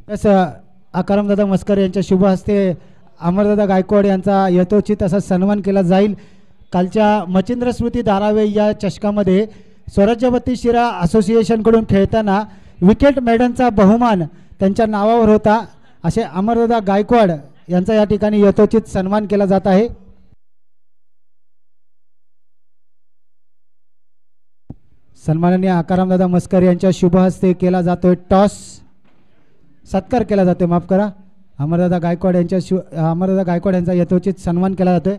Yes आकारामदादा मस्कर यांच्या शुभ हस्ते अमरदादा गायकवाड यांचा यथोचित असा सन्मान केला जाईल। कालच्या मचिंद्र स्मृती धारावे या चषकामध्ये स्वराज्यवती शिरा असोसिएशनकडून खेळताना विकेट मेडनचा बहुमान त्यांच्या नावावर होता। असे अमरदादा गायकवाड यांचा या ठिकाणी यथोचित सन्मान केला जात आहे। सन्माननीय आकारामदादा मस्कर यांच्या शुभ हस्ते केला जातोय टॉस, सत्कार केला जातोय, माफ करा, अमरदादा गायकवाड यांचा यथोचित सन्मान केला जातोय।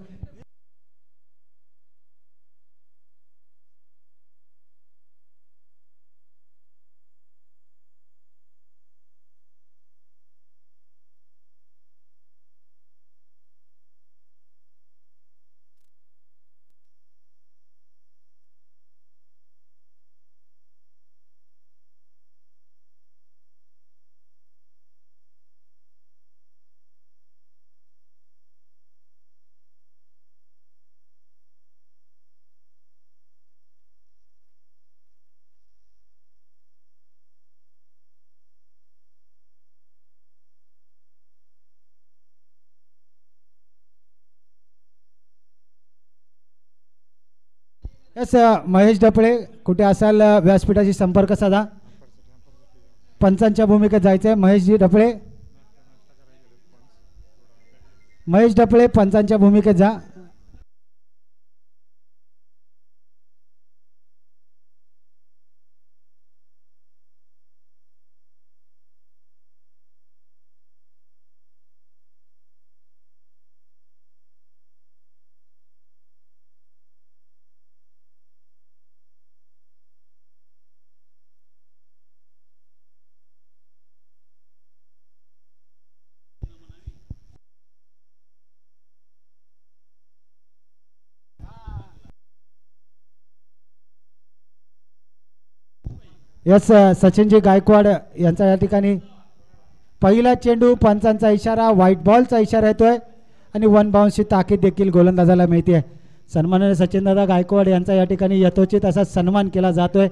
यस महेश डपळे कुठे असाल व्यासपीठाशी संपर्क साधा, पंचांच्या भूमिकेत जायचंय। महेश डपळे पंचांच्या भूमिकेत जा। यस सचिनजी गायकवाड यांचा या ठिकाणी पहिला चेंडू, पंचांचा इशारा, व्हाईट बॉलचा इशारा येतोय आणि वन बाउन्सची ताकीद देखील गोलंदाजाला मिळते आहे। सन्माननीय सचिनदादा गायकवाड यांचा या ठिकाणी यथोचित असा सन्मान केला जातोय।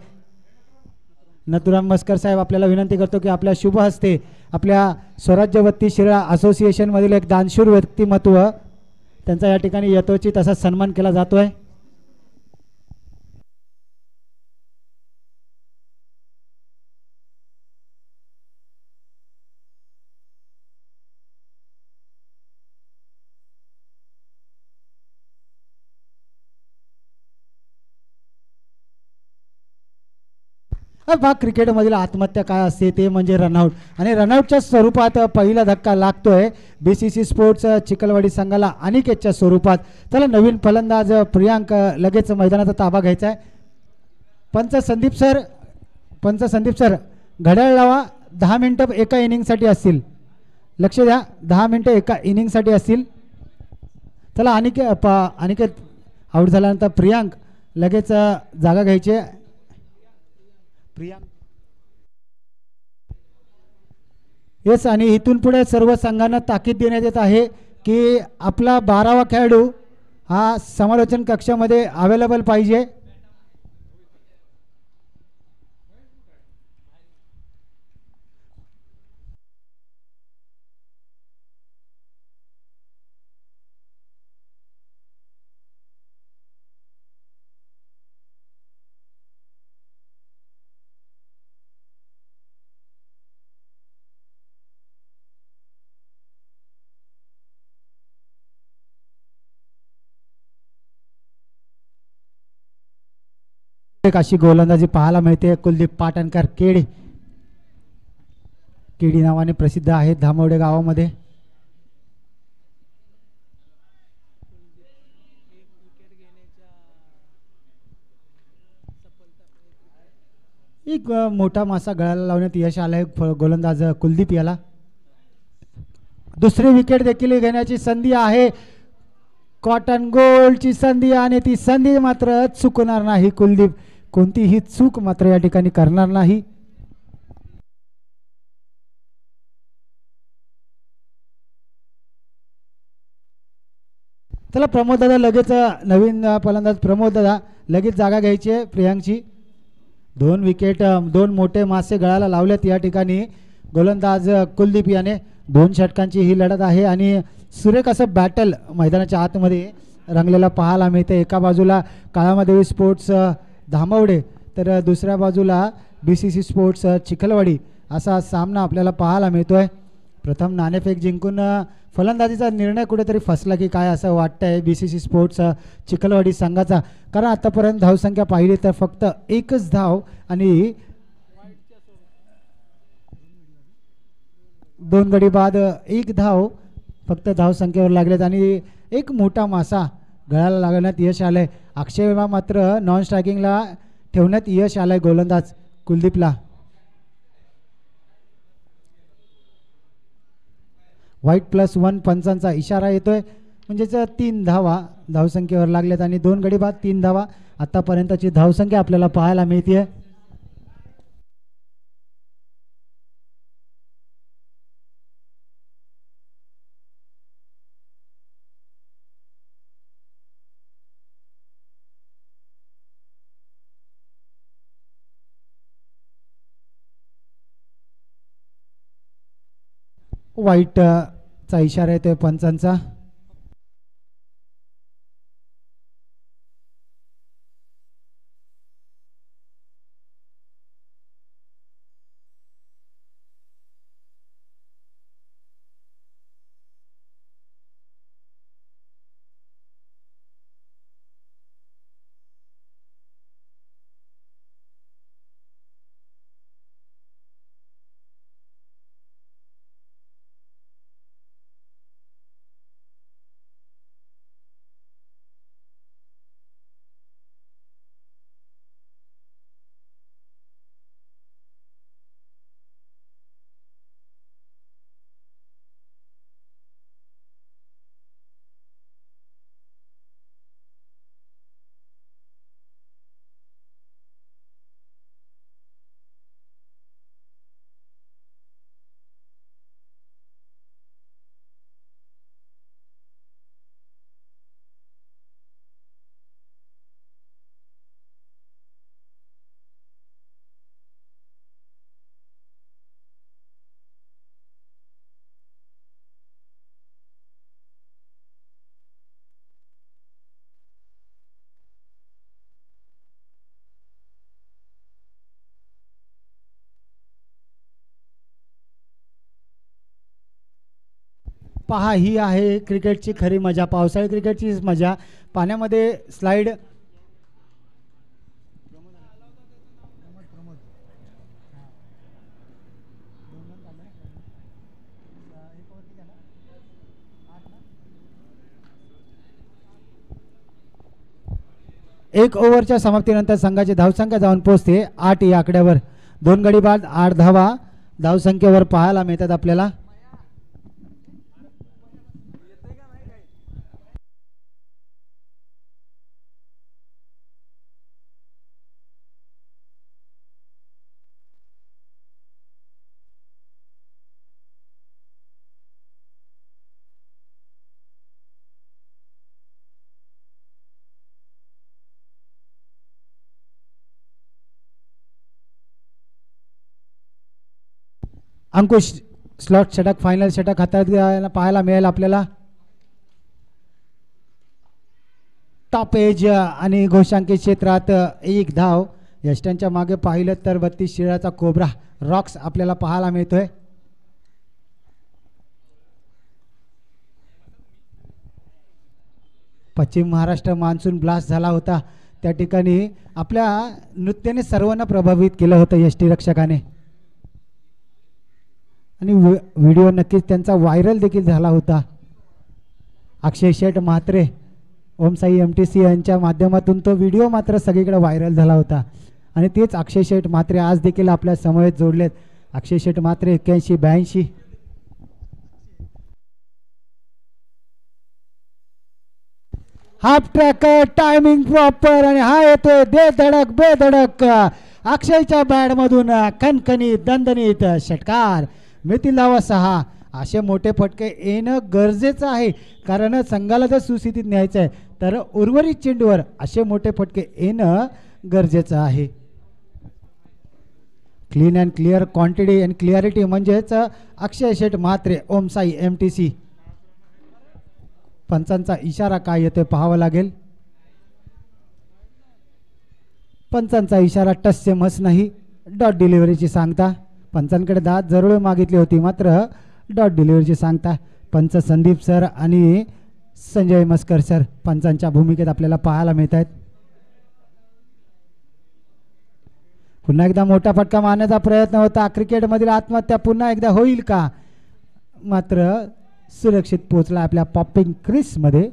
नथुराम मस्कर साहेब आपल्याला विनंती करतो की आपल्या शुभ हस्ते आपल्या स्वराज्यवती शिरा असोसिएशन मधील एक दानशूर व्यक्तिमत्व त्यांचा या ठिकाणी यथोचित असा सन्मान केला जातोय। भाग क्रिकेटमधील आत्महत्या काय असते ते म्हणजे रनआउट, आणि रनआउटच्या स्वरूपात पहिला धक्का लागतोय बीसीसी स्पोर्ट्स चिखलवाडी संघाला अनिकेतच्या स्वरूपात। त्याला नवीन फलंदाज प्रियांक लगेच मैदानाचा ताबा घ्यायचा आहे। पंच संदीप सर घड्याळ लावा, 10 मिनिटं एका इनिंगसाठी असतील, लक्ष द्या, 10 मिनिटं एका इनिंगसाठी असतील। चला अनिकेत आउट झाल्यानंतर प्रियांक लगेच जागा घ्यायची। येस, आणि इथून पुढे सर्व संघांना ताकीद देण्यात येत आहे की आपला 12वा खेळाडू हा समालोचन कक्षामध्ये अवेलेबल पाहिजे। अशी गोलंदाजी पाहायला मिळते। कुलदीप पाटणकर केडी नावाने प्रसिद्ध आहेत धामवडे गावामध्ये। एक मोठा मासा गळाला लावण्यात यश आलंय गोलंदाज कुलदीप याला। दुसरी विकेट देखील घेण्याची संधी आहे, कॉटन गोल्डची संधी, आणि ती संधी मात्र चुकणार नाही कुलदीप, कोणतीही चूक मात्र या ठिकाणी करणार नाही। चला प्रमोद दादा लगेच नवीन फलंदाज प्रमोद दादा लगेच जागा घ्यायची आहे प्रियांकची। 2 विकेट, 2 मोठे मासे गळाला लावलेत या ठिकाणी गोलंदाज कुलदीप याने 2 षटकांची ही लढत आहे आणि सुरेख असं बॅटल मैदानाच्या आतमध्ये रंगलेला पाहायला मिळते. एका बाजूला काळामादेवी स्पोर्ट्स धामवडे तर दुसऱ्या बाजूला BCC स्पोर्ट्स चिखलवाडी असा सामना आपल्याला पाहायला मिळतोय. प्रथम नाणेफेक जिंकून फलंदाजीचा निर्णय कुठेतरी फसला की काय असं वाटतंय BCC स्पोर्ट्स चिखलवाडी संघाचा, कारण आतापर्यंत धावसंख्या पाहिली तर फक्त एकच धाव आणि 2 गडी बाद 1 धाव फक्त धावसंख्येवर लागलेत आणि एक मोठा मासा गळाला लागण्यात यश आलंय. अक्षय मात्र नॉन स्ट्रायकिंगला ठेवण्यात यश आलंय गोलंदाज कुलदीपला. व्हाईट +1 पंचांचा इशारा येतोय म्हणजेच 3 धावा धावसंख्येवर लागल्यात आणि 2 गडी बाद 3 धावा आतापर्यंतची धावसंख्या आपल्याला पाहायला मिळते. व्हाईट चा इशारा येतोय पंचांचा. पहा ही आहे क्रिकेटची खरी मजा, पावसाळी क्रिकेटची मजा. पाण्यामध्ये स्लाइड एक ओव्हरच्या समाप्तीनंतर संघाची धावसंख्या जाऊन पोहोचते 8 या आकड्यावर. 2 गडी बाद 8 धावा धावसंख्येवर पाहायला मिळतात आपल्याला. अंकुश स्लॉट षटक फायनल षटक हातात पाहायला मिळेल आपल्याला. टॉप एज आणि घोषांकित क्षेत्रात 1 धाव. यष्ट्यांच्या मागे पाहिलं तर 32 शिराचा कोब्रा रॉक्स आपल्याला पाहायला मिळतोय. पश्चिम महाराष्ट्र मान्सून ब्लास्ट झाला होता, त्या ठिकाणी आपल्या नृत्याने सर्वांना प्रभावित केलं होतं यष्टी रक्षकाने आणि व्हिडिओ नक्कीच त्यांचा व्हायरल देखील झाला होता. अक्षय शेठ म्हात्रे ओमसाई MTC यांच्या माध्यमातून तो व्हिडिओ मात्र सगळीकडे व्हायरल झाला होता आणि तेच अक्षय शेठ म्हात्रे आज देखील आपल्या समवेत जोडलेत. Akshay Sheth Mhatre 81-82. Half track timing proper आणि हा येतोय दे धडक बेधडक अक्षयच्या बॅट मधून खणखणी दणदणीत षटकार. मिळतील धावा 6. असे मोठे फटके येणं गरजेचं आहे, कारण संघाला जर सुस्थितीत न्यायचं आहे तर उर्वरित चेंडूवर असे मोठे फटके येणं गरजेचं आहे. Clean and clear quantity and clarity म्हणजेच अक्षय शेठ म्हात्रे ओम साई MTC. पंचांचा इशारा काय येतोय पाहावं लागेल. पंचांचा इशारा टच से मस नाही, डॉट डिलिव्हरीची सांगता. पंचांकडे 10 जरूर मागितली होती, मात्र डॉट डिलिव्हरीची सांगता पंच संदीप सर आणि संजय मस्कर सर पंचांच्या भूमिकेत आपल्याला पाहायला मिळत आहेत. पुन्हा एकदा मोठा फटका मारण्याचा प्रयत्न होता. क्रिकेटमधील आत्महत्या पुन्हा एकदा होईल का, मात्र सुरक्षित पोहोचला आपल्या पॉपिंग क्रीजमध्ये.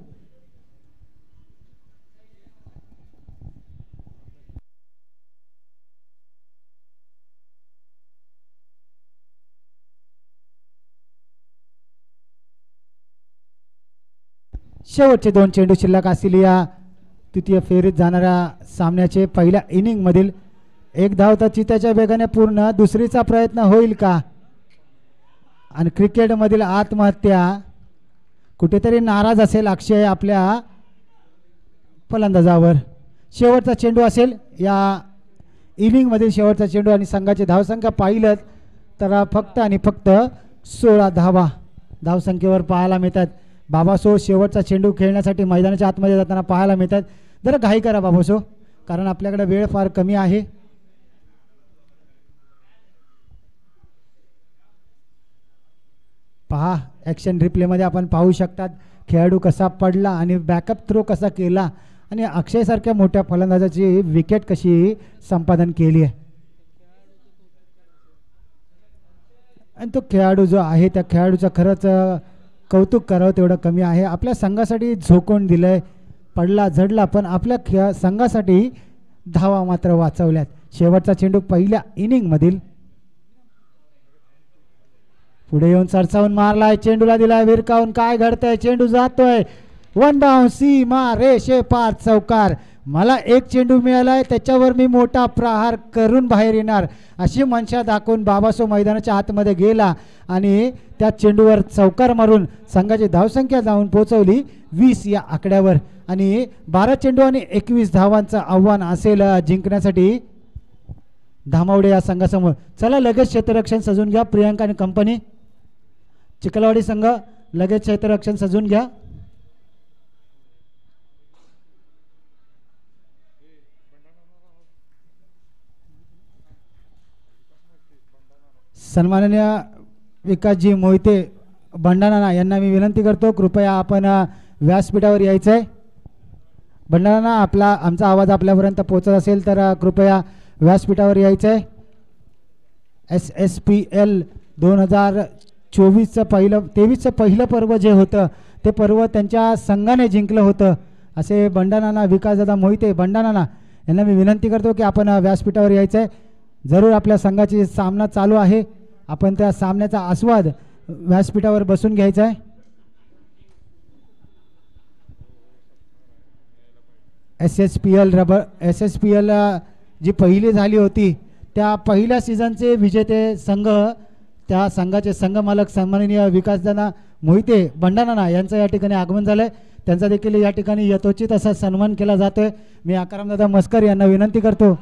शेवटचे 2 चेंडू शिल्लक असलेल्या या तृतीय फेरीत जाणाऱ्या सामन्याचे पहिल्या इनिंगमधील 1 धाव तर चित्याच्या वेगाने पूर्ण. दुसरीचा प्रयत्न होईल का, आणि क्रिकेटमधील आत्महत्या कुठेतरी नाराज असेल अक्षय आपल्या फलंदाजावर. शेवटचा चेंडू असेल या इनिंगमधील शेवटचा चेंडू आणि संघाची धावसंख्या पाहिलं तर फक्त आणि फक्त 16 धावा धावसंख्येवर पाहायला मिळतात. बाबासो शेवटचा चेंडू खेळण्यासाठी मैदानाच्या आतमध्ये जाताना पाहायला मिळतात. जरा घाई करा बाबासो, कारण आपल्याकडे वेळ फार कमी आहे. पहा ॲक्शन रिप्लेमध्ये आपण पाहू शकतात खेळाडू कसा पडला आणि बॅकअप थ्रो कसा केला आणि अक्षयसारख्या मोठ्या फलंदाजाची विकेट कशी संपादन केली आहे. आणि तो खेळाडू जो आहे त्या खेळाडूचं खरंच कौतुक करावं तेवढं कमी आहे. आपल्या संघासाठी झोकून दिलंय, पडला झडला पण आपल्या संघासाठी धावा मात्र वाचवल्यात. शेवटचा चेंडू पहिल्या इनिंगमधील पुढे येऊन सरसावून मारलाय, चेंडूला दिलाय विरकावून. काय घडतंय, चेंडू जातोय वन बाउंड सीमा रेषे पार चौकार. मला 1 चेंडू मिळालाय, त्याच्यावर मी मोठा प्रहार करून बाहेर येणार अशी मनशा दाखवून बाबासो मैदानाच्या आतमध्ये गेला आणि त्या चेंडूवर चौकार मारून संघाची धावसंख्या जाऊन पोहोचवली 20 या आकड्यावर. आणि 12 चेंडू आणि 21 धावांचं आव्हान असेल जिंकण्यासाठी धामावडे या संघासमोर. चला लगेच क्षेत्ररक्षण सजून घ्या प्रियांका आणि कंपनी. चिखलवाडी संघ लगेच क्षेत्ररक्षण सजून घ्या. सन्माननीय विकासजी मोहिते भंडारा यांना मी विनंती करतो, कृपया आपण व्यासपीठावर यायचं आहे. भंडारा आमचा आवाज आपल्यापर्यंत पोहोचत असेल तर कृपया व्यासपीठावर यायचं आहे. SSPL 2024चं 23चं पहिलं पर्व जे होतं ते पर्व त्यांच्या संघाने जिंकलं होतं असे भंडारा विकासदादा मोहिते भंडारा यांना मी विनंती करतो की आपण व्यासपीठावर यायचं आहे. जरूर आपल्या संघाची सामना चालू आहे, आपण त्या सामन्याचा आस्वाद व्यासपीठावर बसून घ्यायचा आहे. SSPL जी पहिली झाली होती त्या पहिल्या सीझनचे विजेते संघ, त्या संघाचे संघमालक सन्माननीय विकासदादा मोहिते भंडारा यांचं या ठिकाणी आगमन झालं आहे. त्यांचा देखील या ठिकाणी यथोचित असा सन्मान केला जातोय. मी आकारामदादा मस्कर यांना विनंती करतो,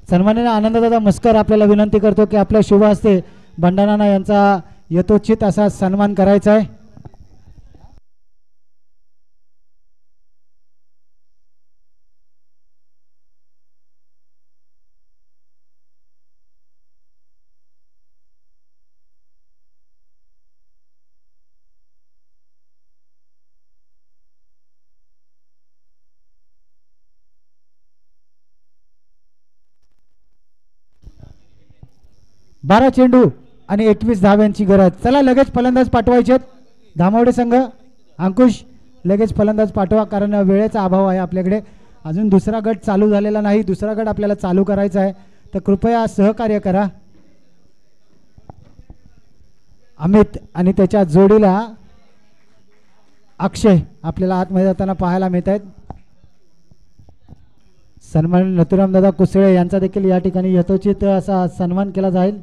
सन्माननीय आनंददादा मस्कर आपल्याला विनंती करतो की आपल्या शुभ हस्ते भंडारा यांचा यथोचित असा सन्मान करायचा आहे. बारा चेंडू आणि 21 धाव्यांची गरज. चला लगेच फलंदाज पाठवायचे. धामावडे संघ अंकुश लगेच फलंदाज पाठवा, कारण वेळेचा अभाव आहे आपल्याकडे. अजून दुसरा गट चालू झालेला नाही, दुसरा गट आपल्याला चालू करायचा आहे, तर कृपया सहकार्य करा. अमित आणि त्याच्या जोडीला अक्षय आपल्याला आतमध्ये जाताना पाहायला मिळत आहेत. सन्मान नथुराम दादा कुसळे यांचा देखील या ठिकाणी यथोचित असा सन्मान केला जाईल.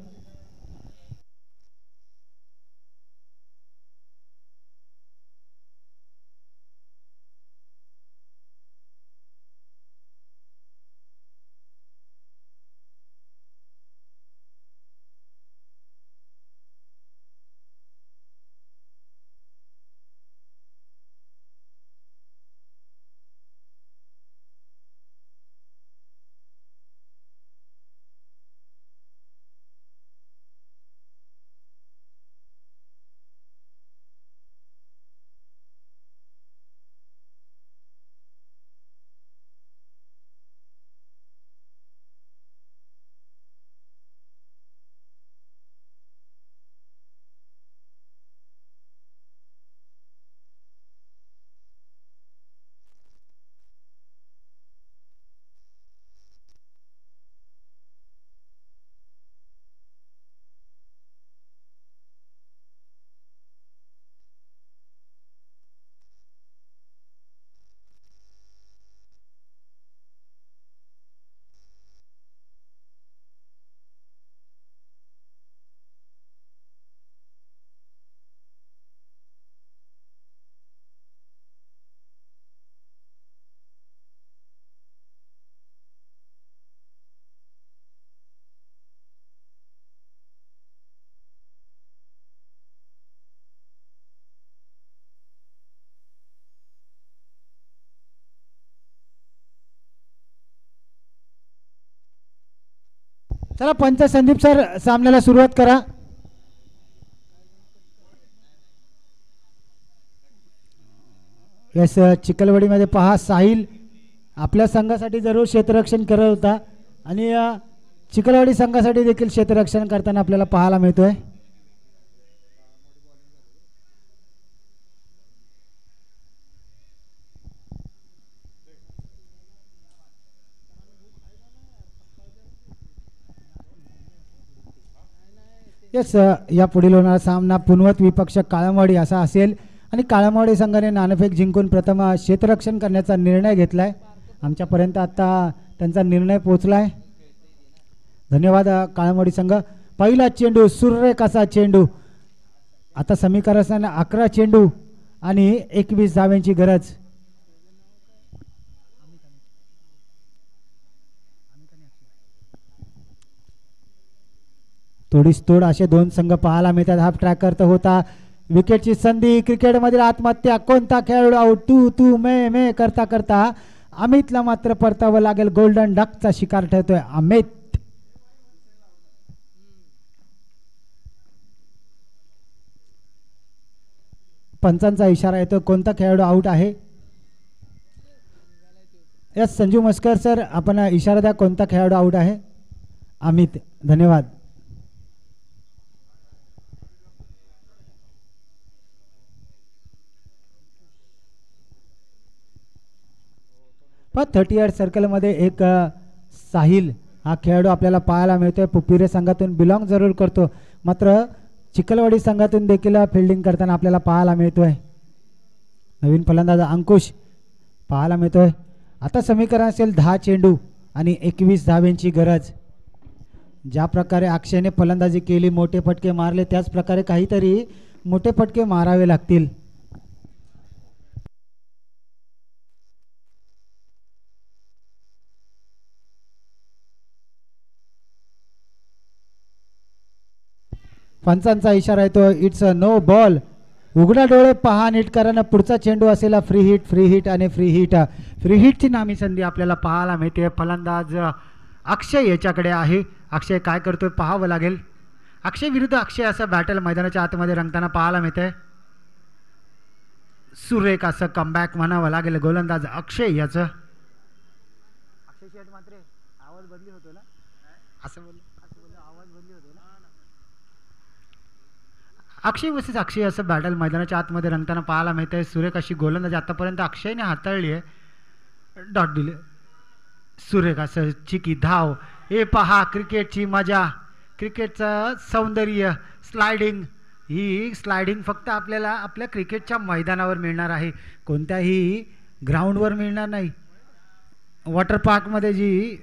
चला पंच संदीप सर सामन्याला सुरुवात करा. यस चिखलवाडीमध्ये पहा साहिल आपल्या संघासाठी जरूर क्षेत्ररक्षण करत होता आणि चिखलवाडी संघासाठी देखील क्षेत्ररक्षण करताना आपल्याला पाहायला मिळतोय. यस या पुढील होणारा सामना पुनवत विपक्ष काळमवाडी असा असेल आणि काळमवाडी संघाने नाणेफेक जिंकून प्रथम क्षेत्ररक्षण करण्याचा निर्णय घेतलाय. आमच्यापर्यंत आता त्यांचा निर्णय पोहोचलाय. धन्यवाद काळमवाडी संघ. पहिला चेंडू सुरेख असा चेंडू. आता समीकरण 11 चेंडू आणि 21 धाव्यांची गरज. थोडीच तोड असे दोन संघ पाहायला मिळतात. हाफ ट्रॅक करत होता. विकेटची संधी. क्रिकेटमधील आत्महत्या. कोणता खेळाडू आउट. तू तू मे करता करता अमितला मात्र परतावं लागेल. गोल्डन डकचा शिकार ठरतोय अमित. पंचांचा इशारा येतो. कोणता खेळाडू आउट आहे. यस संजू मस्कर सर आपण इशारा द्या. कोणता खेळाडू आउट आहे. अमित. धन्यवाद. 38 सर्कलमध्ये एक साहिल हा खेळाडू आपल्याला पाहायला मिळतोय. पुपिरे संघातून बिलॉंग जरूर करतो मात्र चिखलवाडी संघातून देखील फिल्डिंग करताना आपल्याला पाहायला मिळतोय. नवीन फलंदाज अंकुश पाहायला मिळतोय. आता समीकरण असेल 10 चेंडू आणि 21 धाव्यांची गरज. ज्या प्रकारे अक्षयने फलंदाजी केली मोठे फटके मारले त्याच प्रकारे काहीतरी मोठे फटके मारावे लागतील. पंचांचा इशारा येतो. It's a no ball. उघडा डोळे पहा नीट कारण पुढचा चेंडू असेल फ्री हिट फ्री हिट आणि फ्री हिट. फ्री हिटची नामी संधी आपल्याला पाहायला मिळते. फलंदाज अक्षय याच्याकडे आहे. अक्षय काय करतोय पाहावं लागेल. अक्षय विरुद्ध अक्षय असं बॅटल मैदानाच्या आतमध्ये रंगताना पाहायला मिळतंय. सुरेख असं कमबॅक म्हणावं लागेल गोलंदाज अक्षय याचं. अक्षय शेट मात्र आवाज बदली होतो ना असं बोल आवाज बदली होतो ना. अक्षय वर्सेस अक्षय असं बॅटल मैदानाच्या आतमध्ये रंगताना पाहायला मिळतंय. सुरेख अशी गोलंदाजी आतापर्यंत अक्षयने हाताळली आहे. डॉट दिले. सुरेख असं चिकी धाव. हे पहा क्रिकेटची मजा क्रिकेटचं सौंदर्य. स्लायडिंग ही स्लायडिंग फक्त आपल्याला आपल्या क्रिकेटच्या मैदानावर मिळणार आहे. कोणत्याही ग्राउंडवर मिळणार नाही. वॉटर पार्कमध्ये जी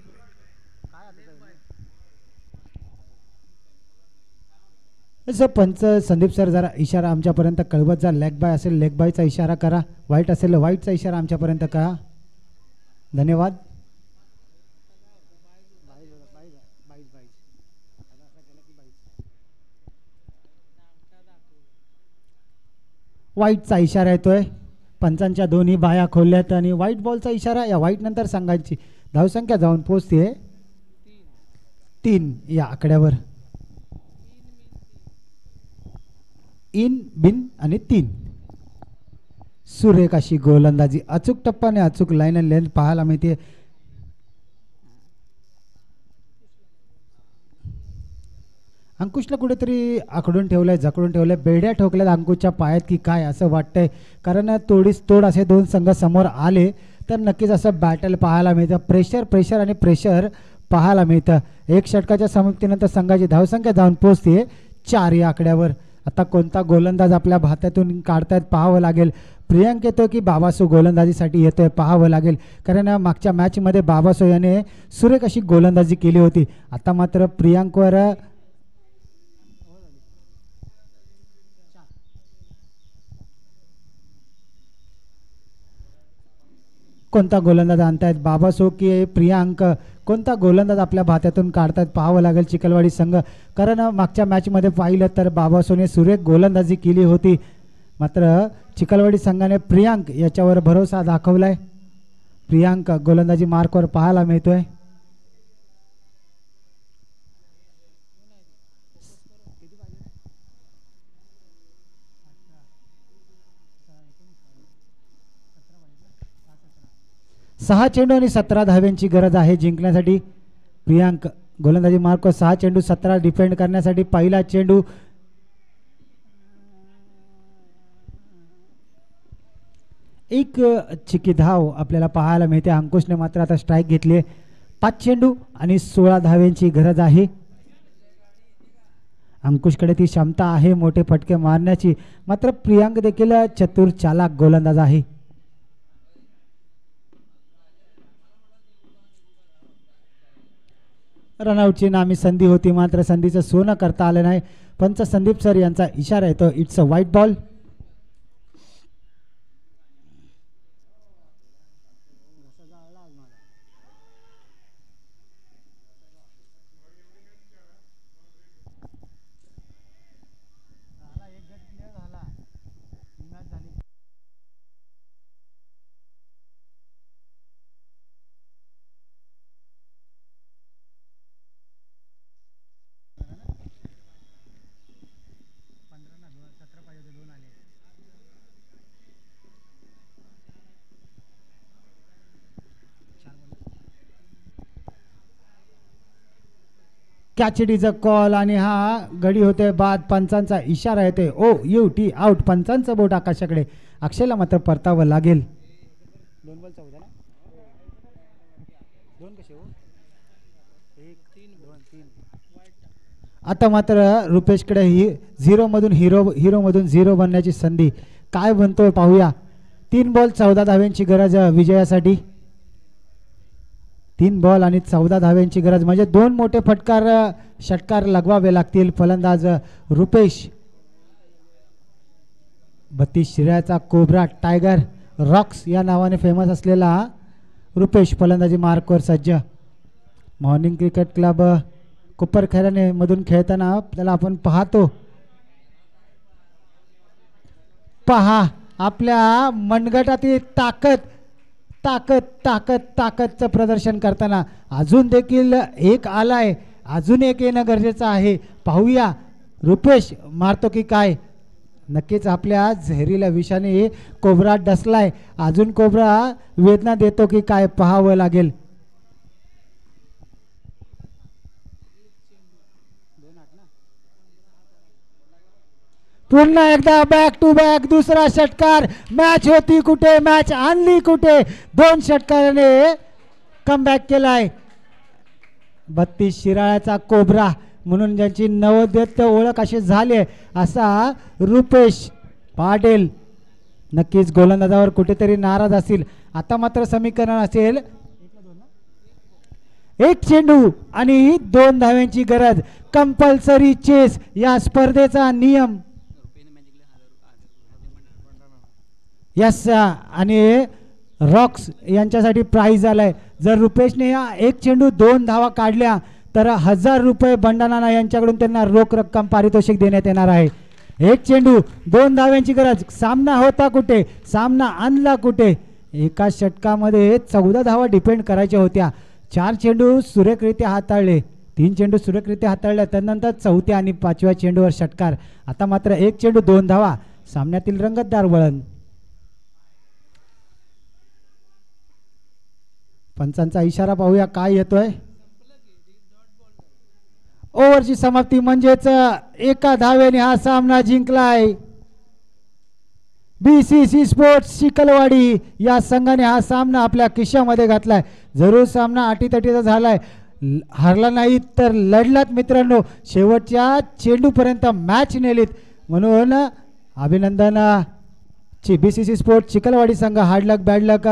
पंच संदीप सर जरा इशारा आमच्यापर्यंत कळवत जा. लेग बाय असेल लेग बायचा इशारा करा. वाईट असेल वाईटचा इशारा आमच्यापर्यंत करा. धन्यवाद. वाईटचा इशारा येतोय. पंचांच्या दोन्ही बाया खोलल्यात आणि व्हाईट बॉलचा इशारा. या व्हाईट नंतर संघाची धावसंख्या जाऊन पोहोचते 3 या आकड्यावर. इन बिन आणि 3. सुरेख अशी गोलंदाजी अचूक टप्पाने अचूक लाईन अँड लेंथ पाहायला मिळते. अंकुशला कुठेतरी आखडून ठेवलंय जकडून ठेवलंय. बेड्या ठोकल्यात अंकुशच्या पायात की काय असं वाटतंय कारण तोडीस तोड असे दोन संघ समोर आले तर नक्कीच असं बॅटल पाहायला मिळतं. प्रेशर प्रेशर आणि प्रेशर पाहायला मिळतं. एक षटकाच्या समाप्तीनंतर संघाची धावसंख्या जाऊन पोहोचते 4 या आकड्यावर. आता कोणता गोलंदाज आपल्या भात्यातून काढतायत पाहावं लागेल. प्रियांक येतो की बाबासो गोलंदाजीसाठी येतोय पाहावं लागेल कारण मागच्या मॅचमध्ये बाबासो याने सुरेख अशी गोलंदाजी केली होती. आता मात्र प्रियांकवर कोणता गोलंदाज आणतायत बाबासो की प्रियांक. कोणता गोलंदाज आपल्या भात्यातून काढतायत पाहावं लागेल चिखलवाडी संघ कारण मागच्या मॅचमध्ये पाहिलं तर बाबासोने सुरेख गोलंदाजी केली होती मात्र चिखलवाडी संघाने प्रियांक याच्यावर भरोसा दाखवलाय. प्रियांक गोलंदाजी मार्कवर पाहायला मिळतोय. 6 चेंडू आणि 17 धाव्यांची गरज आहे जिंकण्यासाठी. प्रियांक गोलंदाजी मार्क 6 चेंडू 17 डिफेंड करण्यासाठी. पहिला चेंडू एक चिकी धाव आपल्याला पाहायला मिळते. अंकुशने मात्र आता स्ट्राईक घेतली. 5 चेंडू आणि 16 धाव्यांची गरज आहे. अंकुशकडे ती क्षमता आहे मोठे फटके मारण्याची, मात्र प्रियांक देखील चतुर चालाक गोलंदाज आहे. रनआउटची नामी संधी होती, मात्र संधीचं सोनं करता आलं नाही. पंच संदीप सर यांचा इशारा येतो, इट्स अ व्हाईट बॉल. कॅचडीचा कॉल आणि हा गडी होते बाद. पंचांचा इशारा येते, ओ यू टी आउट. पंचांचं बोट आकाशाकडे. अक्षयला मात्र परतावं लागेल. 2 बॉल 14 ना, 2 कसे हो, 1 3 2 3. आता मात्र रुपेशकडे ही 0 मधून हिरो मधून 0 बनण्याची संधी. काय बनतोय पाहूया. 3 बॉल 14 धाव्यांची गरज विजयासाठी. 3 बॉल आणि 14 धाव्यांची गरज म्हणजे 2 मोठे षटकार लगवावे लागतील. फलंदाज रुपेश. 32 शिराळ्याचा कोब्रा टायगर रॉक्स या नावाने फेमस असलेला रुपेश फलंदाजी मार्कवर सज्ज. मॉर्निंग क्रिकेट क्लब कुप्परखेराने मधून खेळताना त्याला आपण पाहतो. पहा आपल्या मनगटातील ताकदचं प्रदर्शन करताना अजून देखील एक आलाय, अजून एक येणं गरजेचं आहे. पाहूया रुपेश मारतो की काय. नक्कीच आपल्या झेरीला विषाने कोबरा डसलाय. अजून कोबरा वेदना देतो की काय पाहावं लागेल. पुन्हा एकदा बॅक टू बॅक दुसरा षटकार. मॅच होती कुठे, मॅच आणली कुठे. 2 षटकाराने कमबॅक केलाय. 32 शिराळ्याचा कोबरा म्हणून ज्यांची नवोदित ओळख अशी झाली असा रुपेश पाटील नक्कीच गोलंदाजावर कुठेतरी नाराज असतील. आता मात्र समीकरण असेल 1 चेंडू आणि 2 धाव्यांची गरज. कंपल्सरी चेस या स्पर्धेचा नियम. यस आणि रॉक्स यांच्यासाठी प्राइज आलाय. जर रुपेशने या 1 चेंडू 2 धावा काढल्या तर 1000 रुपये बंडाना यांच्याकडून त्यांना रोख रक्कम पारितोषिक देण्यात येणार आहे. 1 चेंडू 2 धाव्यांची गरज. सामना होता कुठे, सामना आणला कुठे. एका षटकामध्ये 14 धावा डिपेंड करायच्या होत्या. 4 चेंडू सुरेखरित्या हाताळले, 3 चेंडू सुरेखरित्या हाताळले. त्यानंतर 4थ्या आणि 5व्या चेंडूवर षटकार. आता मात्र 1 चेंडू 2 धावा. सामन्यातील रंगतदार वळण. पंचांचा इशारा पाहूया काय येतोय. ओव्हरची समाप्ती म्हणजेच 1 धावेने हा सामना जिंकलाय. BCC स्पोर्ट्स चिखलवाडी या संघाने हा सामना आपल्या खिशामध्ये घातलाय. जरूर सामना अटीतटीचा झालाय, हरला नाही तर लढलात मित्रांनो. शेवटच्या चेंडूपर्यंत मॅच नेलीत म्हणून अभिनंदन. BCC स्पोर्ट्स चिखलवाडी संघ. हार्डलक बॅडलक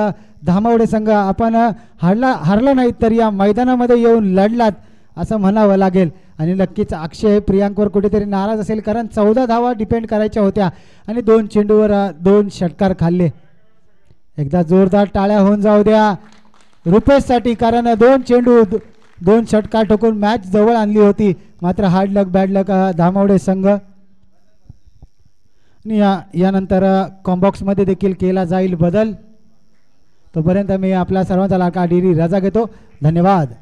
धामावडे संघ. आपण हरला नाही तर या मैदानामध्ये येऊन लढलात असं म्हणावं लागेल. आणि नक्कीच अक्षय प्रियांकवर कुठेतरी नाराज असेल, कारण 14 धावा डिपेंड करायच्या होत्या आणि 2 चेंडूवर 2 षटकार खाल्ले. एकदा जोरदार टाळ्या होऊन जाऊ द्या रुपेशसाठी, कारण 2 चेंडू 2 षटकार ठोकून मॅच जवळ आणली होती. मात्र हार्डलक बॅडलक धामावडे संघ. यानंतर कॉम्बॉक्समध्ये देखील केला जाईल बदल. तोपर्यंत मी आपला सर्वांचा लाडका डीरी रजा घेतो. धन्यवाद.